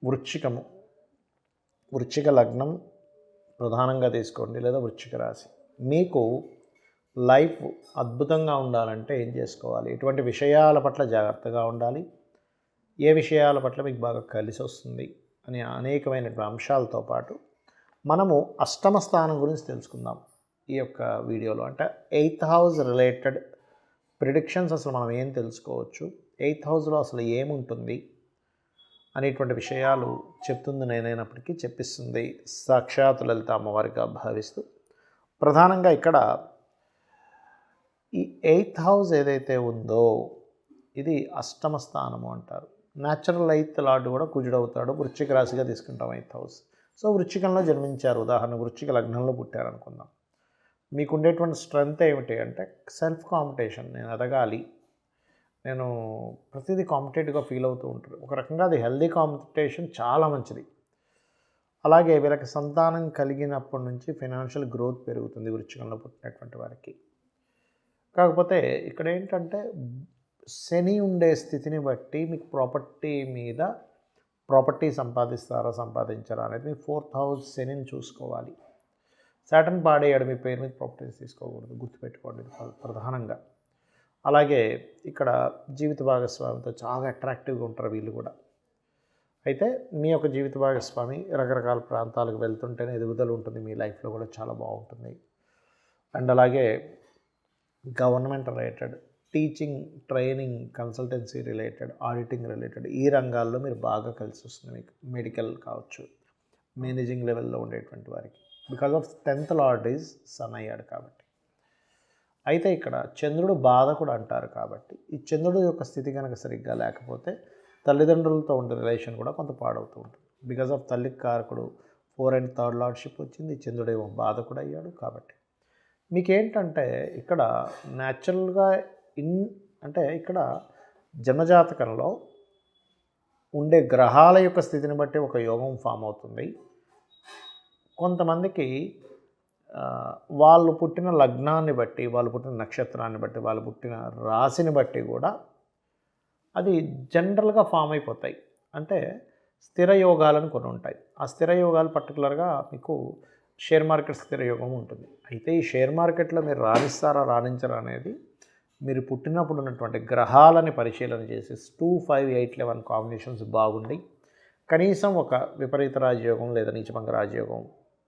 వృశ్చికము, వృశ్చిక లగ్నం ప్రధానంగా తీసుకోండి, లేదా వృశ్చిక రాశి. మీకు లైఫ్ అద్భుతంగా ఉండాలంటే ఏం చేసుకోవాలి, ఎటువంటి విషయాల పట్ల జాగ్రత్తగా ఉండాలి, ఏ విషయాల పట్ల మీకు బాగా కలిసి వస్తుంది అనే అనేకమైనటువంటి అంశాలతో పాటు మనము అష్టమ స్థానం గురించి తెలుసుకుందాం ఈ యొక్క వీడియోలో. అంటే 8th హౌస్ రిలేటెడ్ ప్రిడిక్షన్స్, అసలు మనం ఏం తెలుసుకోవచ్చు, 8th హౌస్లో అసలు ఏముంటుంది అనేటువంటి విషయాలు చెప్తుంది నేనైనప్పటికీ చెప్పిస్తుంది సాక్షాత్ లలిత అమ్మవారిగా భావిస్తూ. ప్రధానంగా ఇక్కడ ఈ 8th హౌస్ ఏదైతే ఉందో ఇది అష్టమ స్థానము అంటారు. న్యాచురల్ 8th లార్డ్ కూడా కుజుడవుతాడు. వృశ్చిక రాశిగా తీసుకుంటాం 8th హౌస్. సో వృశ్చికంలో జన్మించారు, ఉదాహరణ వృశ్చిక లగ్నంలో పుట్టారు అనుకుందాం. మీకు ఉండేటువంటి స్ట్రెంగ్త్ ఏమిటి అంటే సెల్ఫ్ కాంపిటీషన్. నేను ఎదగాలి, నేను ప్రతిదీ కాంపిటేటివ్గా ఫీల్ అవుతూ ఉంటారు. ఒక రకంగా అది హెల్దీ కాంపిటీషన్, చాలా మంచిది. అలాగే వీళ్ళకి సంతానం కలిగినప్పటి నుంచి ఫైనాన్షియల్ గ్రోత్ పెరుగుతుంది వృశ్చికంలో పుట్టినటువంటి వారికి. కాకపోతే ఇక్కడ ఏంటంటే శని ఉండే స్థితిని బట్టి మీకు ప్రాపర్టీ సంపాదిస్తారా సంపాదించారా అనేది మీ 4th హౌస్ శనిని చూసుకోవాలి. సాటర్న్ పాడేయాడు, మీ పేరు మీద ప్రాపర్టీస్ తీసుకోకూడదు, గుర్తుపెట్టుకోండి ప్రధానంగా. అలాగే ఇక్కడ జీవిత భాగస్వామితో చాలా అట్రాక్టివ్గా ఉంటారు వీళ్ళు కూడా. అయితే మీ యొక్క జీవిత భాగస్వామి రకరకాల ప్రాంతాలకు వెళ్తుంటేనే ఎదుగుదల ఉంటుంది, మీ లైఫ్లో కూడా చాలా బాగుంటుంది. అండ్ అలాగే government related, teaching, training, consultancy related, auditing related ఈ రంగాల్లో మీరు బాగా కలిసి వస్తుంది. మీకు మెడికల్ కావచ్చు, మేనేజింగ్ లెవెల్లో ఉండేటువంటి వారికి, because of 10th lord is sun అయ్యాడు కాబట్టి. అయితే ఇక్కడ చంద్రుడు బాధకుడు అంటారు కాబట్టి ఈ చంద్రుడు యొక్క స్థితి కనుక సరిగ్గా లేకపోతే తల్లిదండ్రులతో ఉండే రిలేషన్ కూడా కొంత పాడవుతూ ఉంటుంది. బికాజ్ ఆఫ్ తల్లికి కారకుడు 4th and 3rd లార్డ్షిప్ వచ్చింది, చంద్రుడేమో బాధకుడు అయ్యాడు కాబట్టి మీకేంటంటే ఇక్కడ న్యాచురల్గా అంటే ఇక్కడ జన్మజాతకంలో ఉండే గ్రహాల యొక్క స్థితిని బట్టి ఒక యోగం ఫామ్ అవుతుంది. కొంతమందికి వాళ్ళు పుట్టిన లగ్నాన్ని బట్టి, వాళ్ళు పుట్టిన నక్షత్రాన్ని బట్టి, వాళ్ళు పుట్టిన రాశిని బట్టి కూడా అది జనరల్గా ఫామ్ అయిపోతాయి. అంటే స్థిర యోగాలను కొన్ని ఉంటాయి. ఆ స్థిర యోగాలు పర్టికులర్గా మీకు షేర్ మార్కెట్ స్థిర యోగం ఉంటుంది. అయితే ఈ షేర్ మార్కెట్లో మీరు రాణిస్తారా రాణించరా అనేది మీరు పుట్టినప్పుడు ఉన్నటువంటి గ్రహాలని పరిశీలన చేసి 2, 5, 8, 11 కాంబినేషన్స్ బాగుండి కనీసం ఒక విపరీత రాజయోగం లేదా నీచభంగ రాజయోగం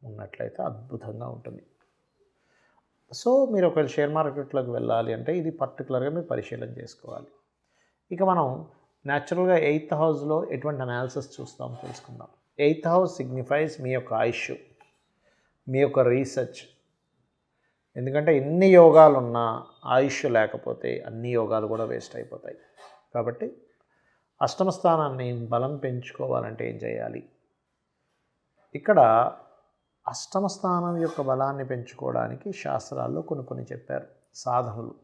ఉన్నట్లయితే అద్భుతంగా ఉంటుంది. సో మీరు ఒక షేర్ మార్కెట్లోకి వెళ్ళాలి అంటే ఇది పర్టికులర్గా మీరు పరిశీలన చేసుకోవాలి. ఇక మనం న్యాచురల్గా 8th హౌస్లో ఎటువంటి అనాలిసిస్ చూస్తాం తెలుసుకుందాం. 8th హౌస్ సిగ్నిఫైస్ మీ యొక్క ఆయుష్, మీ యొక్క రీసెర్చ్. ఎందుకంటే ఎన్ని యోగాలు ఉన్నా ఆయుష్ లేకపోతే అన్ని యోగాలు కూడా వేస్ట్ అయిపోతాయి. కాబట్టి అష్టమ స్థానాన్ని బలం పెంచుకోవాలంటే ఏం చేయాలి, ఇక్కడ అష్టమ స్థానం యొక్క బలాన్ని పెంచుకోవడానికి శాస్త్రాల్లో కొన్ని చెప్పారు సాధనలు.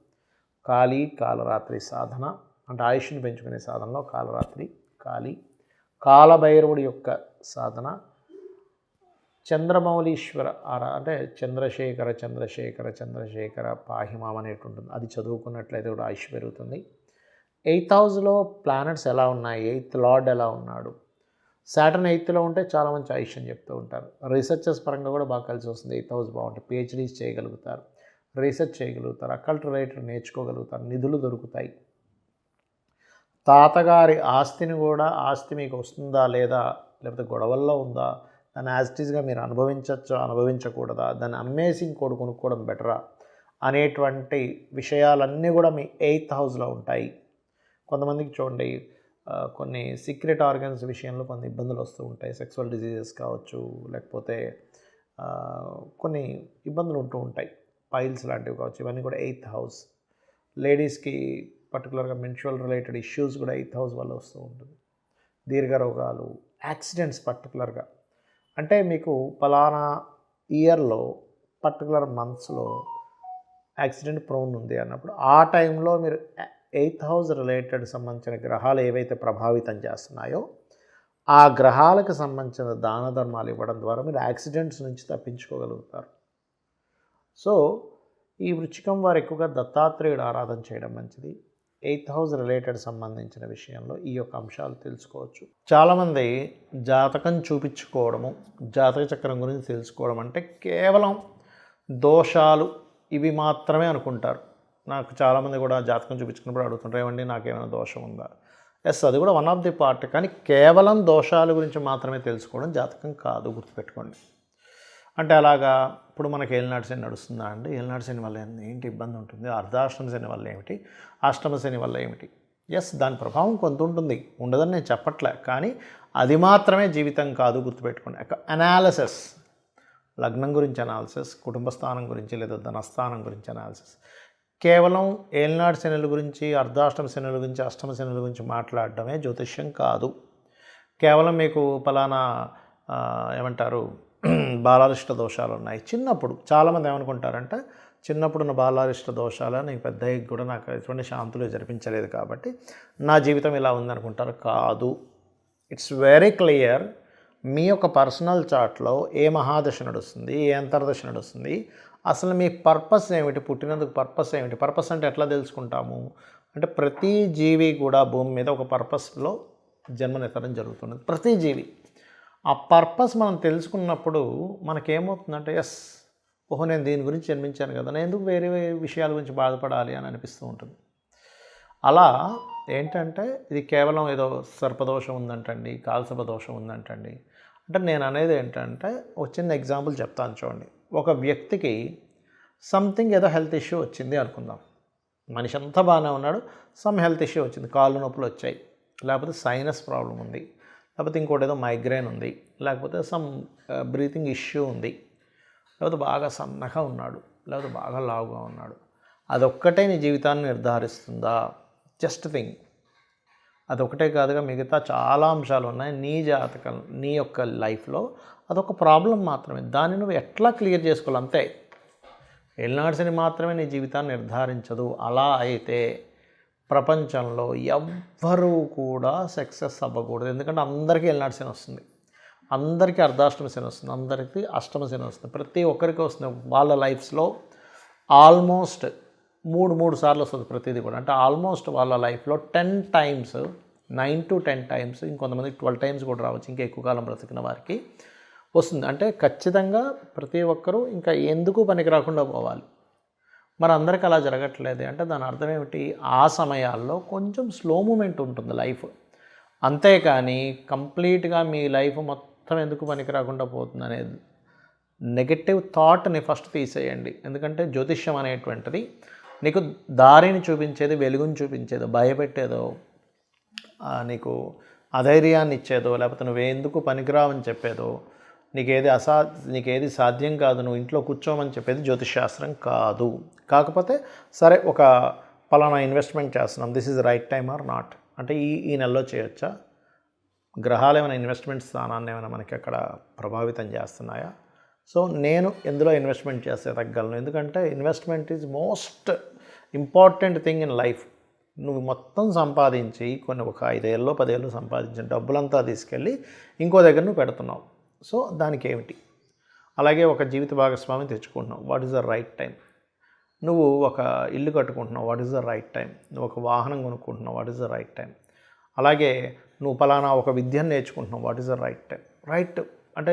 కాలరాత్రి సాధన అంటే ఆయుష్ని పెంచుకునే సాధనలో కాలరాత్రి, కాలభైరవుడి యొక్క సాధన, చంద్రమౌళీశ్వర అంటే చంద్రశేఖర పాహిమాం అనేటు ఉంటుంది, అది చదువుకున్నట్లయితే కూడా ఆయుష్ పెరుగుతుంది. 8th హౌస్లో ప్లానెట్స్ ఎలా ఉన్నాయి, 8th లార్డ్ ఎలా ఉన్నాడు, సాటర్న్ 8thలో ఉంటే చాలా మంచి ఆయుష్ అని చెప్తూ ఉంటారు. రీసెర్చెస్ పరంగా కూడా బాగా కలిసి వస్తుంది. 8th హౌస్ బాగుంటే PhDs చేయగలుగుతారు, రీసెర్చ్ చేయగలుగుతారు, అకల్ట్ రిలేటెడ్ నేర్చుకోగలుగుతారు, నిధులు దొరుకుతాయి. తాతగారి ఆస్తిని కూడా, ఆస్తి మీకు వస్తుందా లేదా, లేకపోతే గొడవల్లో ఉందా, దాన్ని యాజ్ ఇట్ ఈస్గా మీరు అనుభవించకూడదా, దాన్ని అమ్మేసి ఇంకోటి కొనుక్కోవడం బెటరా అనేటువంటి విషయాలన్నీ కూడా మీ 8th హౌస్లో ఉంటాయి. కొంతమందికి చూడండి కొన్ని సీక్రెట్ ఆర్గన్స్ విషయంలో కొన్ని ఇబ్బందులు వస్తూ ఉంటాయి. సెక్సువల్ డిజీజెస్ కావచ్చు, లేకపోతే కొన్ని ఇబ్బందులు ఉంటూ ఉంటాయి, పైల్స్ లాంటివి కావచ్చు, ఇవన్నీ కూడా 8th హౌస్. లేడీస్కి పర్టికులర్గా మెన్స్ట్రువల్ రిలేటెడ్ ఇష్యూస్ కూడా 8th హౌస్ వల్ల వస్తూ ఉంటుంది. దీర్ఘరోగాలు, యాక్సిడెంట్స్ పర్టికులర్గా అంటే మీకు పలానా ఇయర్లో పర్టికులర్ మంత్స్లో యాక్సిడెంట్ ప్రోన్ ఉంది అన్నప్పుడు ఆ టైంలో మీరు 8th హౌస్ రిలేటెడ్ సంబంధించిన గ్రహాలు ఏవైతే ప్రభావితం చేస్తున్నాయో ఆ గ్రహాలకు సంబంధించిన దాన ధర్మాలు ఇవ్వడం ద్వారా మీరు యాక్సిడెంట్స్ నుంచి తప్పించుకోగలుగుతారు. సో ఈ వృశ్చికం వారు ఎక్కువగా దత్తాత్రేయుడు ఆరాధన చేయడం మంచిది. ఎయిత్ హౌస్ రిలేటెడ్ సంబంధించిన విషయంలో ఈ యొక్క అంశాలు తెలుసుకోవచ్చు. చాలామంది జాతకం చూపించుకోవడము, జాతక చక్రం గురించి తెలుసుకోవడం అంటే కేవలం దోషాలు ఇవి మాత్రమే అనుకుంటారు. నాకు చాలామంది కూడా జాతకం చూపించుకున్నప్పుడు అడుగుతుంటారు, ఏమండి నాకేమైనా దోషం ఉందా? ఎస్, అది కూడా వన్ ఆఫ్ ది పార్ట్. కానీ కేవలం దోషాల గురించి మాత్రమే తెలుసుకోవడం జాతకం కాదు, గుర్తుపెట్టుకోండి. అంటే అలాగా ఇప్పుడు మనకి ఏలినాటి శని నడుస్తుందా అండి? ఏలినాటి శని వల్ల ఏంటి ఇబ్బంది ఉంటుంది? అర్ధాష్టమ శని వల్ల ఏమిటి? అష్టమ శని వల్ల ఏమిటి? ఎస్, దాని ప్రభావం కొంత ఉంటుంది, ఉండదని నేను చెప్పట్లే. కానీ అది మాత్రమే జీవితం కాదు, గుర్తుపెట్టుకోండి. అనాలిసిస్, లగ్నం గురించి అనాలిసిస్, కుటుంబ స్థానం గురించి లేదా ధనస్థానం గురించి అనాలిసిస్. కేవలం ఏలినాటి శనుల గురించి, అర్ధాష్టమ శనుల గురించి, అష్టమ శనుల గురించి మాట్లాడడమే జ్యోతిష్యం కాదు. కేవలం మీకు ఫలానా ఏమంటారు బాలారిష్ట దోషాలు ఉన్నాయి చిన్నప్పుడు. చాలామంది ఏమనుకుంటారంటే చిన్నప్పుడు ఉన్న బాలారిష్ట దోషాలు నీకు పెద్ద కూడా నాకు ఎటువంటి శాంతులు జరిపించలేదు కాబట్టి నా జీవితం ఇలా ఉందనుకుంటారు. కాదు, ఇట్స్ వెరీ క్లియర్. మీ యొక్క పర్సనల్ చార్ట్లో ఏ మహాదశ నడుస్తుంది, ఏ అంతర్దశ నడుస్తుంది, అసలు మీ పర్పస్ ఏమిటి, పుట్టినందుకు పర్పస్ ఏమిటి. పర్పస్ అంటే ఎట్లా తెలుసుకుంటాము అంటే ప్రతి జీవి కూడా భూమి మీద ఒక పర్పస్లో జన్మనెత్తడం జరుగుతుంది. ప్రతి జీవి ఆ పర్పస్ మనం తెలుసుకున్నప్పుడు మనకేమవుతుందంటే ఎస్, ఓహో నేను దీని గురించి జన్మించాను కదా, నేను ఎందుకు వేరే విషయాల గురించి బాధపడాలి అని అనిపిస్తూ ఉంటుంది. అలా ఏంటంటే ఇది కేవలం ఏదో సర్పదోషం ఉందంటండి, కాల్సప దోషం ఉందంటండి. అంటే నేను అనేది ఏంటంటే ఒక చిన్న ఎగ్జాంపుల్ చెప్తాను చూడండి. ఒక వ్యక్తికి సంథింగ్ ఏదో హెల్త్ ఇష్యూ వచ్చింది అనుకుందాం. మనిషి అంతా బాగానే ఉన్నాడు, సమ్ హెల్త్ ఇష్యూ వచ్చింది, కాళ్ళు నొప్పులు వచ్చాయి, లేకపోతే సైనస్ ప్రాబ్లం ఉంది, లేకపోతే ఇంకోటి ఏదో మైగ్రేన్ ఉంది, లేకపోతే సమ్ బ్రీతింగ్ ఇష్యూ ఉంది, లేకపోతే బాగా సన్నగా ఉన్నాడు, లేకపోతే బాగా లావుగా ఉన్నాడు. అదొక్కటే నీ జీవితాన్ని నిర్ధారిస్తుందా? Just thing. అదొకటే కాదుగా మిగతా చాలా అంశాలు ఉన్నాయి నీ జాతకం, నీ యొక్క లైఫ్లో. అదొక ప్రాబ్లం మాత్రమే, దాన్ని నువ్వు ఎట్లా క్లియర్ చేసుకోవాలి అంతే. ఏలినాటి శని మాత్రమే నీ జీవితాన్ని నిర్ధారించదు. అలా అయితే ప్రపంచంలో ఎవ్వరూ కూడా సక్సెస్ అవ్వకూడదు. ఎందుకంటే అందరికీ ఏలినాటి శని వస్తుంది, అందరికీ అర్ధాష్టమ శని వస్తుంది, అందరికీ అష్టమ శని వస్తుంది, ప్రతి ఒక్కరికి వస్తుంది. వాళ్ళ లైఫ్స్లో ఆల్మోస్ట్ మూడు సార్లు వస్తుంది ప్రతిదీ కూడా. అంటే ఆల్మోస్ట్ వాళ్ళ లైఫ్లో 10 times, 9 to 10 times, ఇంకొంతమందికి 12 times కూడా రావచ్చు, ఇంకా ఎక్కువ కాలం బ్రతికిన వారికి వస్తుంది. అంటే ఖచ్చితంగా ప్రతి ఒక్కరూ ఇంకా ఎందుకు పనికి రాకుండా పోవాలి. మరి అందరికీ అలా జరగట్లేదు అంటే దాని అర్థం ఏమిటి? ఆ సమయాల్లో కొంచెం స్లో మూమెంట్ ఉంటుంది లైఫ్. అంతేకాని కంప్లీట్గా మీ లైఫ్ మొత్తం ఎందుకు పనికి రాకుండా పోతుంది అనేది నెగటివ్ థాట్ని ఫస్ట్ తీసేయండి. ఎందుకంటే జ్యోతిష్యం అనేటువంటిది నీకు దారిని చూపించేది, వెలుగుని చూపించేదో, భయపెట్టేదో, నీకు అధైర్యాన్ని ఇచ్చేదో, లేకపోతే నువ్వెందుకు పనికిరావని చెప్పేదో, నీకేది సాధ్యం కాదు, నువ్వు ఇంట్లో కూర్చోమని చెప్పేది జ్యోతిషాస్త్రం కాదు. కాకపోతే సరే ఒక పలానా ఇన్వెస్ట్మెంట్ చేస్తున్నాం, this is right time or not, అంటే ఈ నెలలో చేయొచ్చా, గ్రహాలు ఏమైనా ఇన్వెస్ట్మెంట్ స్థానాన్ని ఏమైనా మనకి అక్కడ ప్రభావితం చేస్తున్నాయా, సో నేను ఎందులో ఇన్వెస్ట్మెంట్ చేస్తే తగ్గలను. ఎందుకంటే investment is most important thing in life. నువ్వు మొత్తం సంపాదించి ఒక 5 ఏళ్ళలో 10 ఏళ్ళు సంపాదించిన డబ్బులంతా తీసుకెళ్ళి ఇంకో దగ్గర నువ్వు పెడుతున్నావు. సో దానికి ఏమిటి? అలాగే ఒక జీవిత భాగస్వామిని తెచ్చుకుంటున్నావు, what is the right time. నువ్వు ఒక ఇల్లు కట్టుకుంటున్నావు, what is the right time. నువ్వు ఒక వాహనం కొనుక్కుంటున్నావు, what is the right time. అలాగే నువ్వు పలానా ఒక విద్యను నేర్చుకుంటున్నావు, what is the right time. Right అంటే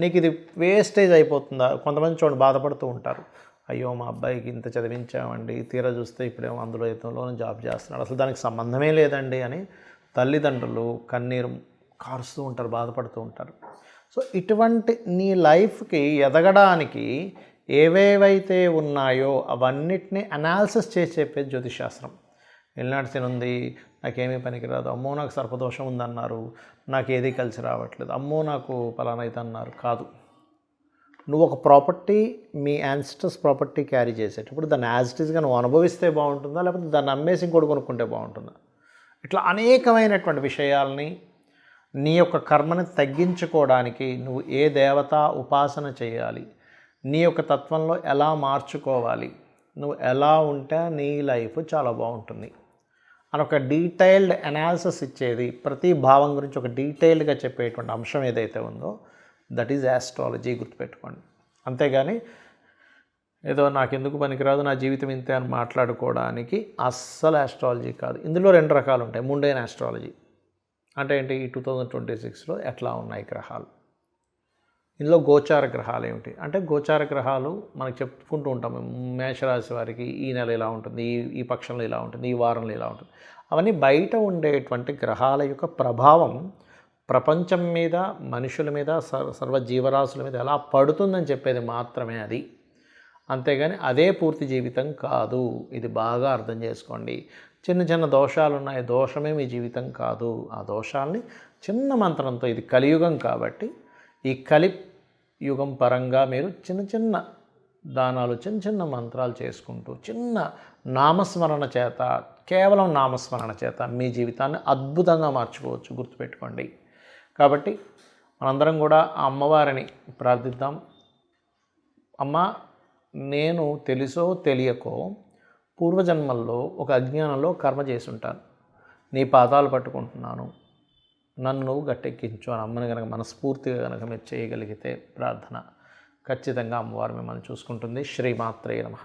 నీకు ఇది వేస్టేజ్ అయిపోతుందా? కొంతమంది చూడండి బాధపడుతూ ఉంటారు, అయ్యో మా అబ్బాయికి ఇంత చదివించామండి, తీరా చూస్తే ఇప్పుడేమో అందులో ఇతరులోనే జాబ్ చేస్తున్నాడు, అసలు దానికి సంబంధమే లేదండి అని తల్లిదండ్రులు కన్నీరు కారుస్తూ ఉంటారు, బాధపడుతూ ఉంటారు. సో ఇటువంటి నీ లైఫ్కి ఎదగడానికి ఏవేవైతే ఉన్నాయో అవన్నిటిని అనాలిసిస్ చేసి చెప్పేది జ్యోతిషాస్త్రం. ఏలినాటి శని ఉంది, నాకేమీ పనికిరాదు, అమ్మో నాకు సర్పదోషం ఉందన్నారు, నాకు ఏది కలిసి రావట్లేదు, అమ్మో నాకు పలానా అయితే అన్నారు. కాదు, నువ్వు ఒక ప్రాపర్టీ, మీ యాన్సిస్టర్స్ ప్రాపర్టీ క్యారీ చేసేటప్పుడు దాన్ని యాజ్ ఇట్ ఈస్గా నువ్వు అనుభవిస్తే బాగుంటుందా, లేకపోతే దాన్ని అమ్మేసి ఇంకోటి కొనుక్కుంటే బాగుంటుందా? ఇట్లా అనేకమైనటువంటి విషయాల్ని నీ యొక్క కర్మని తగ్గించుకోవడానికి నువ్వు ఏ దేవత ఉపాసన చేయాలి, నీ యొక్క తత్వంలో ఎలా మార్చుకోవాలి, నువ్వు ఎలా ఉంటే నీ లైఫ్ చాలా బాగుంటుంది అని ఒక డీటెయిల్డ్ అనాలిసిస్ ఇచ్చేది, ప్రతి భావం గురించి ఒక డీటెయిల్డ్గా చెప్పేటువంటి అంశం ఏదైతే ఉందో దట్ ఈజ్ యాస్ట్రాలజీ, గుర్తుపెట్టుకోండి. అంతేగాని ఏదో నాకెందుకు పనికిరాదు, నా జీవితం ఇంతే అని మాట్లాడుకోవడానికి అస్సలు ఆస్ట్రాలజీ కాదు. ఇందులో 2 రకాలు ఉంటాయి. ముండైన ఆస్ట్రాలజీ అంటే ఏంటి, ఈ 2026లో ఎట్లా ఉన్నాయి గ్రహాలు. ఇందులో గోచార గ్రహాలు ఏమిటి అంటే, గోచార గ్రహాలు మనకు చెప్పుకుంటూ ఉంటాం. మేషరాశి వారికి ఈ నెల ఇలా ఉంటుంది, ఈ పక్షంలో ఇలా ఉంటుంది, ఈ వారంలో ఇలా ఉంటుంది. అవన్నీ బయట ఉండేటువంటి గ్రహాల యొక్క ప్రభావం ప్రపంచం మీద, మనుషుల మీద, సర్వ జీవరాశుల మీద ఎలా పడుతుందని చెప్పేది మాత్రమే అది. అంతేగాని అదే పూర్తి జీవితం కాదు. ఇది బాగా అర్థం చేసుకోండి. చిన్న చిన్న దోషాలు ఉన్నాయి, దోషమే మీ జీవితం కాదు. ఆ దోషాల్ని చిన్న మంత్రంతో, ఇది కలియుగం కాబట్టి ఈ కలియుగం పరంగా మీరు చిన్న చిన్న దానాలు, చిన్న చిన్న మంత్రాలు చేసుకుంటూ, చిన్న నామస్మరణ చేత, కేవలం నామస్మరణ చేత మీ జీవితాన్ని అద్భుతంగా మార్చుకోవచ్చు. గుర్తుపెట్టుకోండి. కాబట్టి మనందరం కూడా ఆ అమ్మవారిని ప్రార్థిద్దాం. అమ్మ, నేను తెలుసో తెలియకో పూర్వజన్మల్లో ఒక అజ్ఞానంలో కర్మ చేసి ఉంటాను. నీ పాదాలు పట్టుకుంటున్నాను, నన్ను నువ్వు గట్టెక్కించు అని అమ్మని కనుక మనస్ఫూర్తిగా కనుక మీరు చేయగలిగితే ప్రార్థన, ఖచ్చితంగా అమ్మవారు మిమ్మల్ని చూసుకుంటుంది. శ్రీమాత్రే నమః.